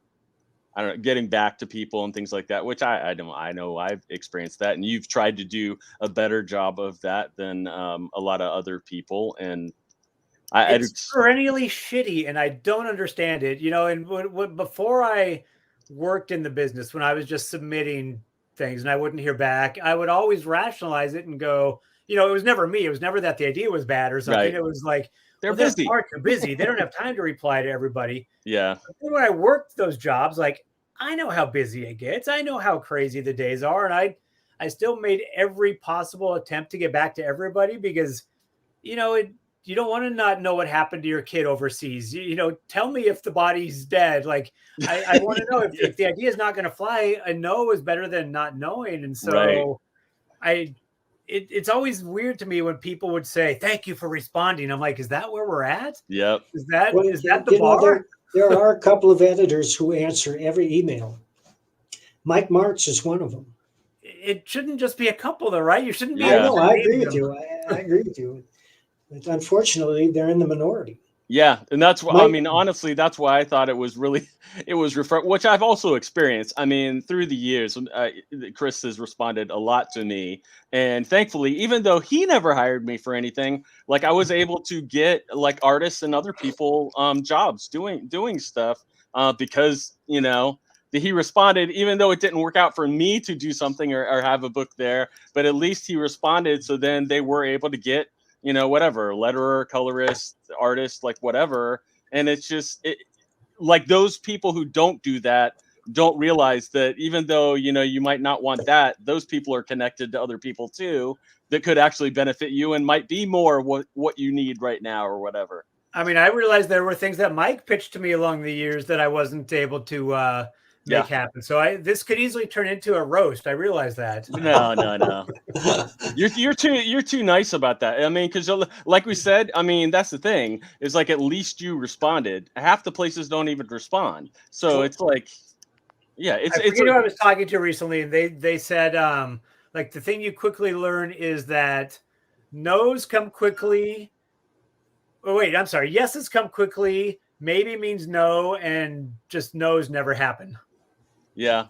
I don't know, getting back to people and things like that, which I know I've experienced that, and you've tried to do a better job of that than a lot of other people. And it's perennially shitty, and I don't understand it. And before I worked in the business, when I was just submitting things and I wouldn't hear back, I would always rationalize it and go, it was never me. It was never that the idea was bad or something. Right. It was like, they're busy. They're busy. They don't have time to reply to everybody. Yeah. But then when I worked those jobs, like, I know how busy it gets. I know how crazy the days are. And I still made every possible attempt to get back to everybody, because, you don't want to not know what happened to your kid overseas. Tell me if the body's dead. Like, I want to know if the idea is not going to fly. A no is better than not knowing. And so it's always weird to me when people would say, thank you for responding. I'm like, is that where we're at? Yep. Is that the bar? There are a couple of editors who answer every email. Mike Martz is one of them. It shouldn't just be a couple, though, right? You shouldn't be. I know. I agree with you. I agree with you. But unfortunately, they're in the minority. Yeah, and that's why, I mean, honestly, that's why I thought it was which I've also experienced. I mean, through the years, Chris has responded a lot to me, and thankfully, even though he never hired me for anything, like, I was able to get, like, artists and other people jobs doing stuff because he responded, even though it didn't work out for me to do something or have a book there, but at least he responded. So then they were able to get, whatever, letterer, colorist, artist, like whatever. And it's just, like, those people who don't do that don't realize that even though, you might not want that, those people are connected to other people too, that could actually benefit you and might be more what you need right now or whatever. I mean, I realized there were things that Mike pitched to me along the years that I wasn't able to make happen. So this could easily turn into a roast. I realize that. No. You're too nice about that. I mean, because like we said, I mean, that's the thing, is like, at least you responded. Half the places don't even respond. So it's like, yeah, it's who I was talking to recently, and they said, like, the thing you quickly learn is that no's come quickly. Oh, wait, I'm sorry. Yeses come quickly. Maybe means no, and just no's never happen. Yeah,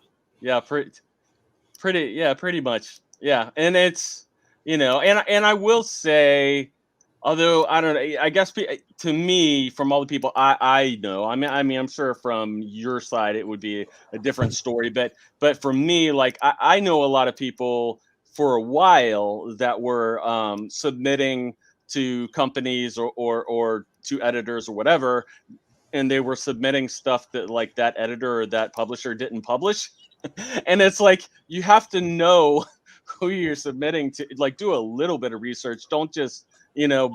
pretty much. Yeah, and it's, and I will say, although I don't know, I guess to me, from all the people I know, I mean, I'm sure from your side it would be a different story, but for me, like, I know a lot of people for a while that were submitting to companies or to editors or whatever, and they were submitting stuff that, like, that editor or that publisher didn't publish. And it's like, you have to know who you're submitting to, like, do a little bit of research. Don't just,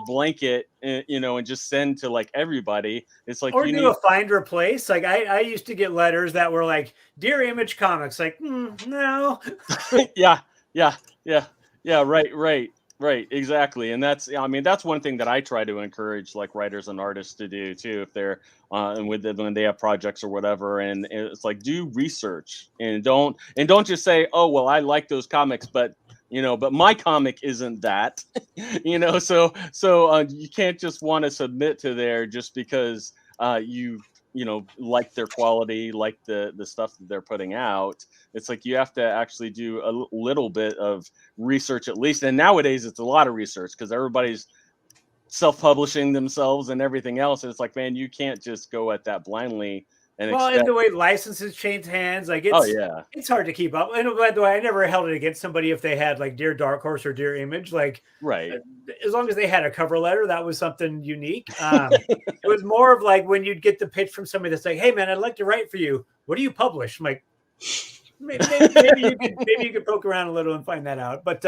blanket, and just send to, like, everybody. It's like, or do a find replace. Like, I used to get letters that were like, Dear Image Comics, like, no. Yeah, right. Right, exactly. And that's, I mean, that's one thing that I try to encourage like writers and artists to do too, if they're and when they have projects or whatever. And it's like, do research and don't just say, oh well, I like those comics, but but my comic isn't that. So you can't just want to submit to there just because like their quality, like the stuff that they're putting out. It's like you have to actually do a little bit of research at least. And nowadays it's a lot of research because everybody's self-publishing themselves and everything else. And it's like, man, you can't just go at that blindly and Well, expect. and the way licenses change hands, like Oh yeah, it's hard to keep up. And by the way, I never held it against somebody if they had like Dear Dark Horse or Dear Image. Like, right. as long as they had a cover letter, that was something unique. It was more of like when you'd get the pitch from somebody that's like, "Hey, man, I'd like to write for you. What do you publish?" I'm like, maybe you could poke around a little and find that out. But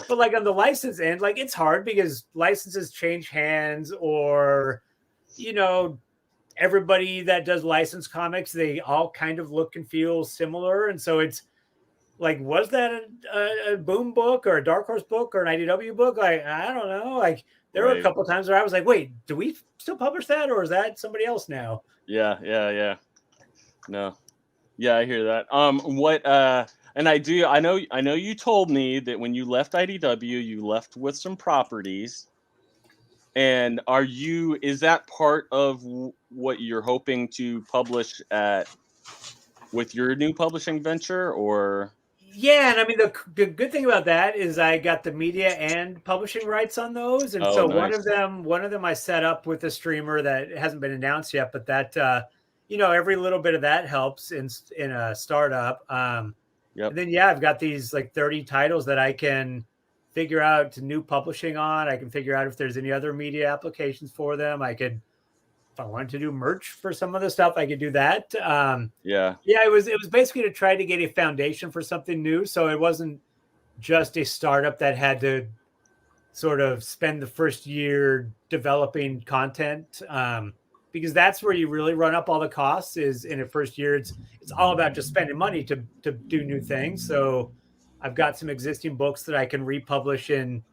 like on the license end, like it's hard because licenses change hands, or everybody that does licensed comics, they all kind of look and feel similar. And so it's like, was that a Boom book or a Dark Horse book or an IDW book? Like, I don't know. Like there were a couple of times where I was like, wait, do we still publish that? Or is that somebody else now? Yeah. No. Yeah, I hear that. And I know you told me that when you left IDW, you left with some properties. And is that part of what you're hoping to publish with your new publishing venture, or? Yeah, and I mean the good thing about that is I got the media and publishing rights on those, and so nice. one of them I set up with a streamer that hasn't been announced yet, but that every little bit of that helps in a startup. Yep. And then I've got these like 30 titles that I can figure out new publishing on. I can figure out if there's any other media applications for them. I could, if I wanted to do merch for some of the stuff, I could do that. It was basically to try to get a foundation for something new. So it wasn't just a startup that had to sort of spend the first year developing content. Because that's where you really run up all the costs is in a first year. It's all about just spending money to do new things. So I've got some existing books that I can republish in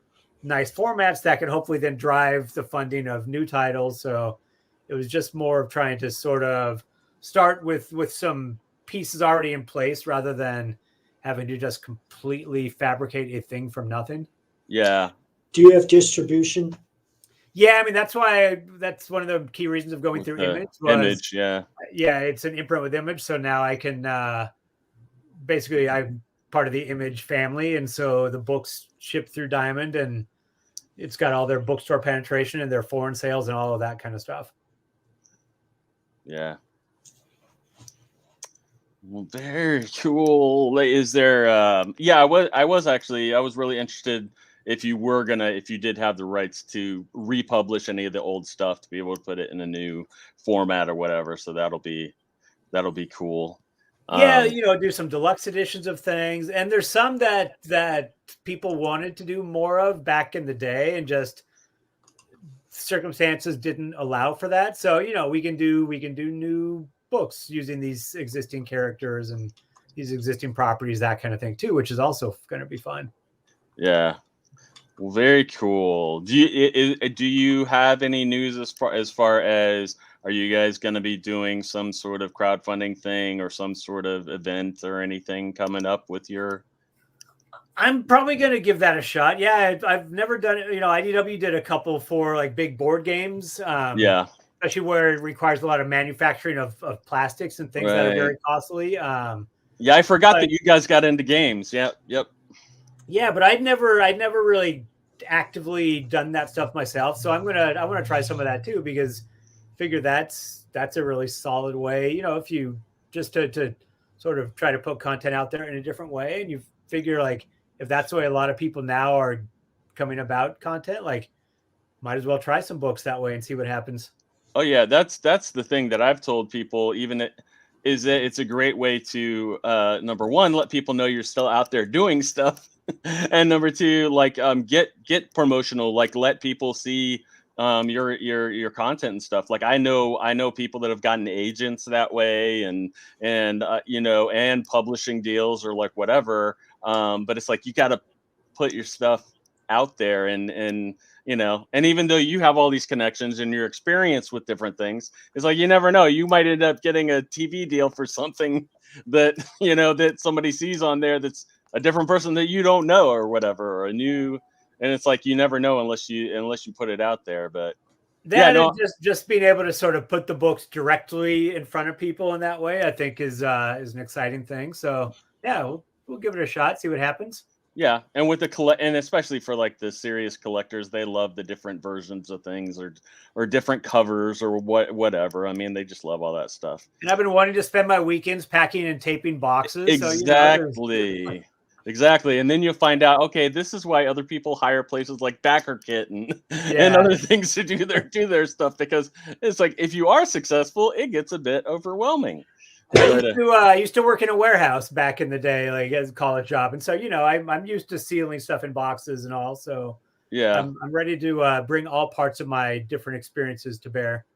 nice formats that can hopefully then drive the funding of new titles. So it was just more of trying to sort of start with some pieces already in place rather than having to just completely fabricate a thing from nothing. Yeah. Do you have distribution? Yeah, I mean that's one of the key reasons of going through Image. Image, yeah. Yeah, it's an imprint with Image, so now I can basically I'm part of the Image family, and so the books ship through Diamond, and it's got all their bookstore penetration and their foreign sales and all of that kind of stuff. Yeah. Well, very cool. Is there? I was really interested if you did have the rights to republish any of the old stuff to be able to put it in a new format or whatever. So that'll be cool. Yeah, do some deluxe editions of things, and there's some that people wanted to do more of back in the day, and just circumstances didn't allow for that. So we can do new books using these existing characters and these existing properties, that kind of thing too, which is also going to be fun. Yeah. Well, very cool. Do you have any news as far as are you guys going to be doing some sort of crowdfunding thing or some sort of event or anything coming up with your? I'm probably going to give that a shot. Yeah, I've never done it. IDW did a couple for like big board games. Especially where it requires a lot of manufacturing of plastics and things that are very costly. Yeah, I forgot that you guys got into games. Yeah, yep. Yeah, but I'd never really actively done that stuff myself. So I want to try some of that too, because I figure that's a really solid way. If you just to sort of try to put content out there in a different way, and you figure like if that's the way a lot of people now are coming about content, like might as well try some books that way and see what happens. Oh yeah, that's the thing that I've told people. Is that it's a great way to number one, let people know you're still out there doing stuff, and number two, like get promotional, like let people see your content and stuff. Like I know people that have gotten agents that way, and and publishing deals or like whatever. But it's like you got to put your stuff out there, and you know, and even though you have all these connections and your experience with different things, it's like you never know, you might end up getting a TV deal for something that, you know, that somebody sees on there that's a different person that you don't know or whatever, or a new, and it's like you never know unless you put it out there. But that, yeah, no, just being able to sort of put the books directly in front of people in that way, I think is an exciting thing. So yeah, we'll give it a shot, see what happens. Yeah, and with the and especially for like the serious collectors, they love the different versions of things, or different covers, or whatever. I mean, they just love all that stuff. And I've been wanting to spend my weekends packing and taping boxes. Exactly. So, you know, exactly. And then you'll find out, okay, this is why other people hire places like Backer Kit and other things to do their stuff, because it's like if you are successful, it gets a bit overwhelming. I used to work in a warehouse back in the day, like as a college job, and so you know I'm used to sealing stuff in boxes and all. So yeah, I'm ready to bring all parts of my different experiences to bear.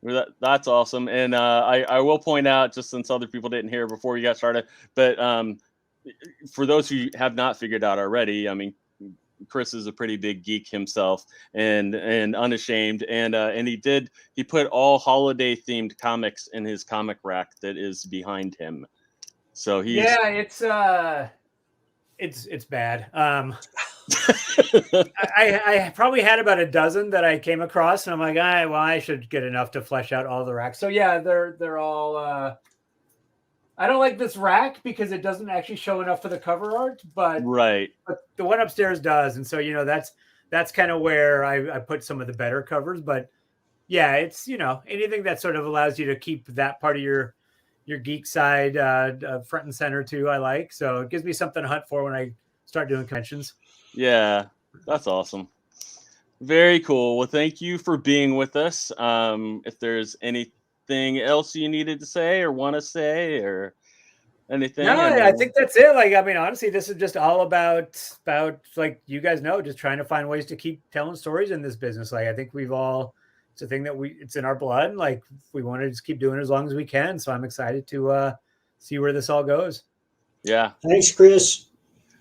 That's awesome, and I will point out, just since other people didn't hear before you got started, but for those who have not figured out already, I mean, Chris is a pretty big geek himself, and unashamed, and he put all holiday themed comics in his comic rack that is behind him. So it's bad. I probably had about a dozen that I came across, and I'm like, I should get enough to flesh out all the racks. So yeah, they're all. I don't like this rack because it doesn't actually show enough for the cover art, but the one upstairs does, and so you know that's kind of where I put some of the better covers. But yeah, it's, you know, anything that sort of allows you to keep that part of your geek side front and center too, I like. So it gives me something to hunt for when I start doing conventions. Yeah, that's awesome. Very cool. Well, thank you for being with us. If there's anything else you needed to say or want to say or anything? No, I think that's it. Like, I mean, honestly, this is just all about like, you guys know, just trying to find ways to keep telling stories in this business. Like, I think it's a thing that it's in our blood. Like, we want to just keep doing it as long as we can. So I'm excited to see where this all goes. Yeah. Thanks, Chris.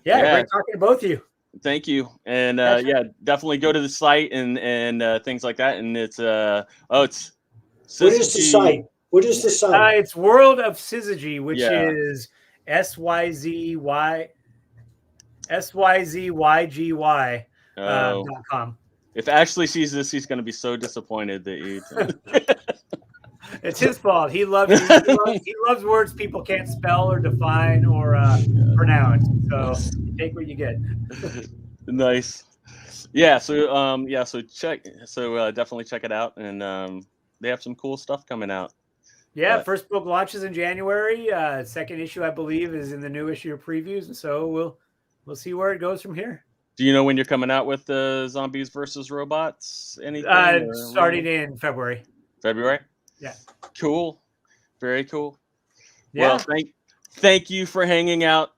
Yeah. Great talking to both of you. Thank you. And definitely go to the site and things like that. And it's what is the site? What is the site? It's World of Syzygy, which is SYZYGY.com. If Ashley sees this, he's going to be so disappointed that you. It's his fault. He loves words people can't spell or define or pronounce. So take what you get. Nice. Yeah. So definitely check it out, and they have some cool stuff coming out. Yeah, first book launches in January. Second issue, I believe, is in the new issue of previews, and so we'll see where it goes from here. Do you know when you're coming out with the Zombies versus Robots? Anything? Starting in February. February? Yeah. Cool. Very cool. Yeah. Well, thank you for hanging out.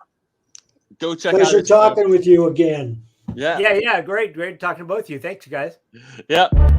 Go check out. Pleasure talking with you again. Yeah. Yeah. Great talking to both of you. Thanks, you guys. Yep.